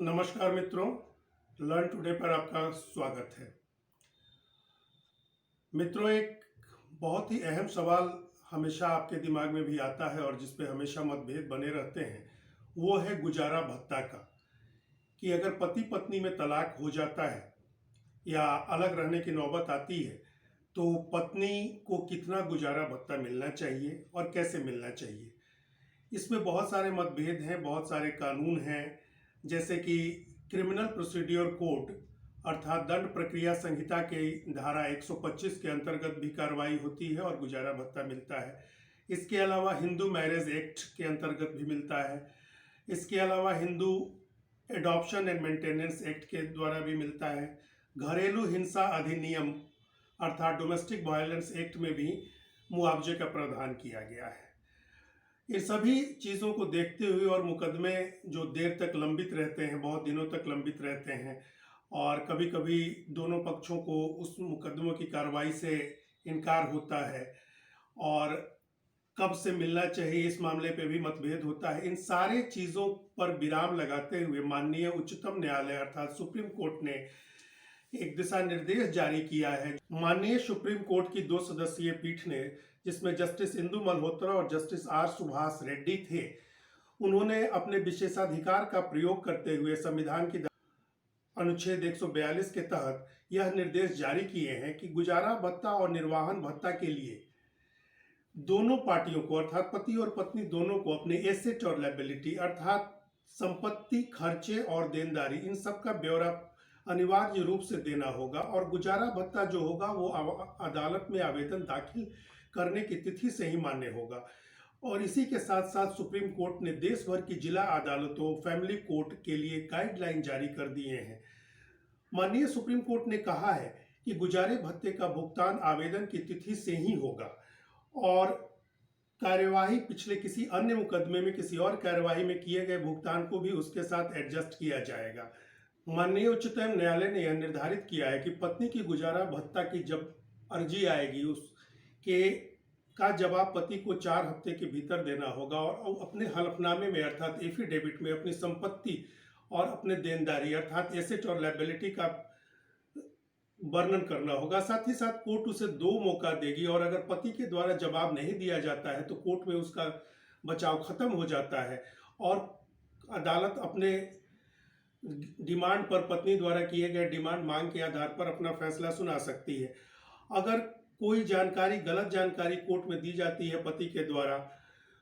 नमस्कार मित्रों, learn today पर आपका स्वागत है। मित्रों, एक बहुत ही अहम सवाल हमेशा आपके दिमाग में भी आता है और जिस पे हमेशा मतभेद बने रहते हैं, वो है गुजारा भत्ता का। कि अगर पति पत्नी में तलाक हो जाता है या अलग रहने की नौबत आती है तो पत्नी को कितना गुजारा भत्ता मिलना चाहिए और कैसे मिलना चाहिए। इसमें बहुत सारे मतभेद हैं, बहुत सारे कानून हैं, जैसे कि क्रिमिनल प्रोसीड्योर कोड अर्थात दंड प्रक्रिया संहिता के धारा 125 के अंतर्गत भी कार्रवाई होती है और गुजारा भत्ता मिलता है। इसके अलावा हिंदू मैरिज एक्ट के अंतर्गत भी मिलता है। इसके अलावा Hindu adoption and maintenance act के द्वारा भी मिलता है। घरेलू हिंसा अधिनियम अर्थात डोमेस्टिक वायलेंस एक्ट में भी मुआवजे का प्रावधान किया गया है। इन सभी चीज़ों को देखते हुए और मुकदमे जो देर तक लंबित रहते हैं, बहुत दिनों तक लंबित रहते हैं और कभी कभी दोनों पक्षों को उस मुकदमों की कार्रवाई से इनकार होता है और कब से मिलना चाहिए इस मामले पे भी मतभेद होता है। इन सारे चीज़ों पर विराम लगाते हुए माननीय उच्चतम न्यायालय अर्थात सुप्रीम कोर्ट ने एक दिशा निर्देश जारी किया है। माननीय सुप्रीम कोर्ट की 2 सदस्यीय पीठ ने, जिसमें जस्टिस इंदु मल्होत्रा और जस्टिस आर सुभाष रेड्डी थे, उन्होंने अपने विशेषाधिकार का प्रयोग करते हुए संविधान की अनुच्छेद 142 के तहत यह निर्देश जारी किए हैं कि गुजारा भत्ता और निर्वाहन भत्ता के लिए दोनों पार्टियों को अर्थात पति और पत्नी दोनों को अपने एसेट और लायबिलिटी अर्थात संपत्ति, खर्चे और देनदारी, इन सब का ब्यौरा अनिवार्य रूप से देना होगा और गुजारा भत्ता जो होगा वो अदालत में आवेदन दाखिल करने की तिथि से ही मान्य होगा। और इसी के साथ साथ सुप्रीम कोर्ट ने देश भर की जिला अदालतों, फैमिली कोर्ट के लिए गाइडलाइन जारी कर दिए हैं। माननीय सुप्रीम कोर्ट ने कहा है कि गुजारे भत्ते का भुगतान आवेदन की तिथि से ही होगा और कार्यवाही पिछले किसी अन्य मुकदमे में किसी और कार्यवाही में किए गए भुगतान को भी उसके साथ एडजस्ट किया जाएगा। माननीय उच्चतम न्यायालय ने यह निर्धारित किया है कि पत्नी की गुजारा भत्ता की जब अर्जी आएगी उसके का जवाब पति को 4 हफ्ते के भीतर देना होगा और अपने हलफनामे में अर्थात एफिडेविट में अपनी संपत्ति और अपने देनदारी अर्थात एसेट और लायबिलिटी का वर्णन करना होगा। साथ ही साथ कोर्ट उसे 2 मौका देगी और अगर पति के द्वारा जवाब नहीं दिया जाता है तो कोर्ट में उसका बचाव खत्म हो जाता है और अदालत अपने डिमांड पर, पत्नी द्वारा किए गए डिमांड मांग के आधार पर अपना फैसला सुना सकती है। अगर कोई जानकारी, गलत जानकारी कोर्ट में दी जाती है पति के द्वारा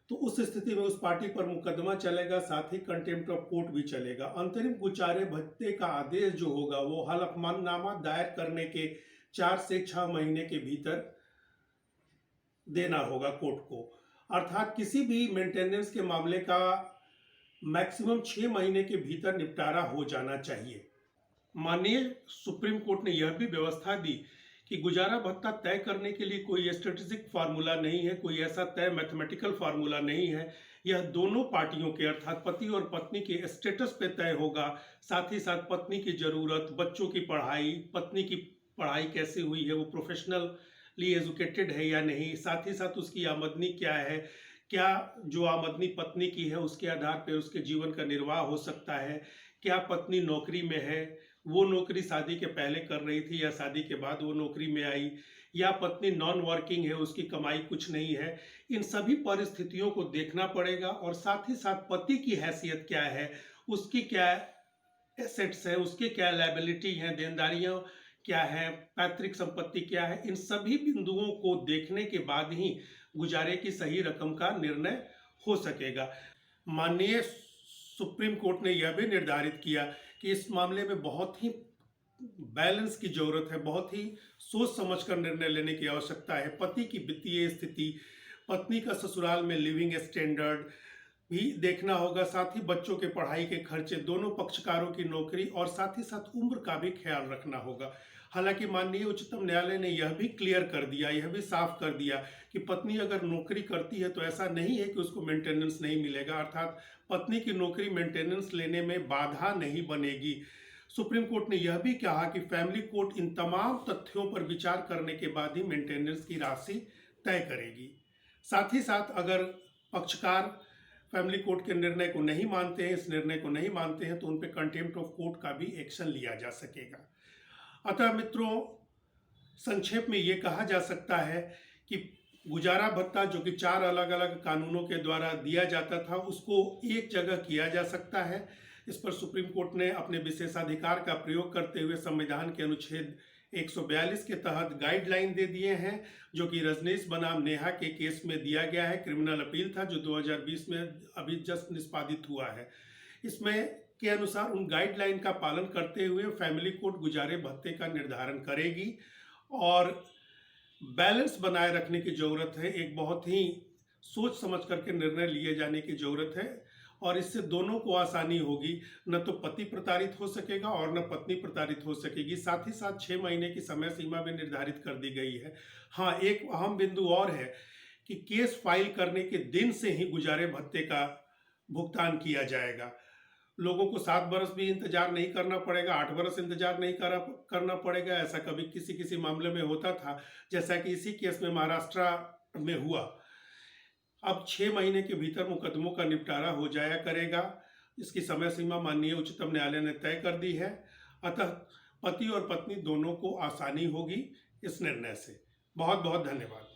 तो उस स्थिति में उस पार्टी पर मुकदमा चलेगा, साथ ही कंटेम्प्ट ऑफ कोर्ट भी चलेगा। अंतरिम गुजारे भत्ते का आदेश जो होगा वो हलफनामा दायर करने के 4 से 6 महीने के भीतर देना होगा कोर्ट को। अर्थात किसी भी मेंटेनेंस के मामले का मैक्सिमम 6 महीने के भीतर निपटारा हो जाना चाहिए। माननीय सुप्रीम कोर्ट ने यह भी व्यवस्था दी कि गुजारा भत्ता तय करने के लिए कोई स्ट्रेटेजिक फार्मूला नहीं है, कोई ऐसा तय मैथमेटिकल फार्मूला नहीं है। यह दोनों पार्टियों के अर्थात पति और पत्नी के स्टेटस पे तय होगा। साथ ही साथ पत्नी की जरूरत, बच्चों की पढ़ाई, पत्नी की पढ़ाई कैसी हुई है, वो प्रोफेशनली एजुकेटेड है या नहीं, साथ ही साथ उसकी आमदनी क्या है, क्या जो आमदनी पत्नी की है उसके आधार पर उसके जीवन का निर्वाह हो सकता है, क्या पत्नी नौकरी में है, वो नौकरी शादी के पहले कर रही थी या शादी के बाद वो नौकरी में आई, या पत्नी नॉन वर्किंग है, उसकी कमाई कुछ नहीं है। इन सभी परिस्थितियों को देखना पड़ेगा और साथ ही साथ पति की हैसियत क्या है, उसकी क्या एसेट्स है, उसके क्या लायबिलिटी हैं, देनदारियां क्या है, पैतृक संपत्ति क्या है, इन सभी बिंदुओं को देखने के बाद ही गुजारे की सही रकम का निर्णय हो सकेगा। माननीय सुप्रीम कोर्ट ने यह भी निर्धारित किया कि इस मामले में बहुत ही बैलेंस की जरूरत है, बहुत ही सोच समझकर निर्णय लेने की आवश्यकता है। पति की वित्तीय स्थिति, पत्नी का ससुराल में लिविंग स्टैंडर्ड भी देखना होगा, साथ ही बच्चों के पढ़ाई के खर्चे, दोनों पक्षकारों की नौकरी और साथ ही साथ उम्र का भी ख्याल रखना होगा। हालांकि माननीय उच्चतम न्यायालय ने यह भी क्लियर कर दिया, यह भी साफ कर दिया कि पत्नी अगर नौकरी करती है तो ऐसा नहीं है कि उसको मेंटेनेंस नहीं मिलेगा, अर्थात पत्नी की नौकरी मेंटेनेंस लेने में बाधा नहीं बनेगी। सुप्रीम कोर्ट ने यह भी कहा कि फैमिली कोर्ट इन तमाम तथ्यों पर विचार करने के बाद ही मेंटेनेंस की राशि तय करेगी। साथ ही साथ अगर पक्षकार फैमिली कोर्ट के निर्णय को नहीं मानते हैं, इस निर्णय को नहीं मानते हैं, तो उन पे कंटेम्प्ट ऑफ कोर्ट का भी एक्शन लिया जा सकेगा। अतः मित्रों, संक्षेप में ये कहा जा सकता है कि गुजारा भत्ता जो कि 4 अलग अलग कानूनों के द्वारा दिया जाता था, उसको एक जगह किया जा सकता है। इस पर सुप्रीम कोर्ट ने अपने विशेषाधिकार का प्रयोग करते हुए संविधान के अनुच्छेद 142 के तहत गाइडलाइन दे दिए हैं, जो कि रजनीश बनाम नेहा के केस में दिया गया है। क्रिमिनल अपील था जो 2020 में अभी जस्ट निष्पादित हुआ है। इसमें के अनुसार उन गाइडलाइन का पालन करते हुए फैमिली कोर्ट गुजारे भत्ते का निर्धारण करेगी और बैलेंस बनाए रखने की ज़रूरत है। एक बहुत ही सोच समझ करके निर्णय लिए जाने की ज़रूरत है और इससे दोनों को आसानी होगी। न तो पति प्रताड़ित हो सकेगा और न पत्नी प्रताड़ित हो सकेगी। साथ ही साथ 6 महीने की समय सीमा भी निर्धारित कर दी गई है। हाँ, एक अहम बिंदु और है कि केस फाइल करने के दिन से ही गुजारे भत्ते का भुगतान किया जाएगा। लोगों को 7 बरस भी इंतजार नहीं करना पड़ेगा, 8 बरस इंतजार नहीं करना पड़ेगा। ऐसा कभी किसी मामले में होता था, जैसा कि इसी केस में महाराष्ट्र में हुआ। अब 6 महीने के भीतर मुकदमों का निपटारा हो जाया करेगा। इसकी समय सीमा माननीय उच्चतम न्यायालय ने तय कर दी है। अतः पति और पत्नी दोनों को आसानी होगी इस निर्णय से। बहुत बहुत धन्यवाद।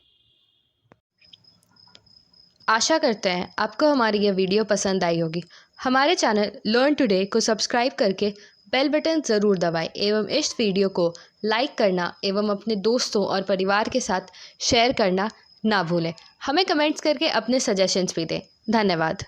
आशा करते हैं आपको हमारी यह वीडियो पसंद आई होगी। हमारे चैनल लर्न टुडे को सब्सक्राइब करके बेल बटन ज़रूर दबाएं एवं इस वीडियो को लाइक करना एवं अपने दोस्तों और परिवार के साथ शेयर करना ना भूलें। हमें कमेंट्स करके अपने सजेशंस भी दें। धन्यवाद।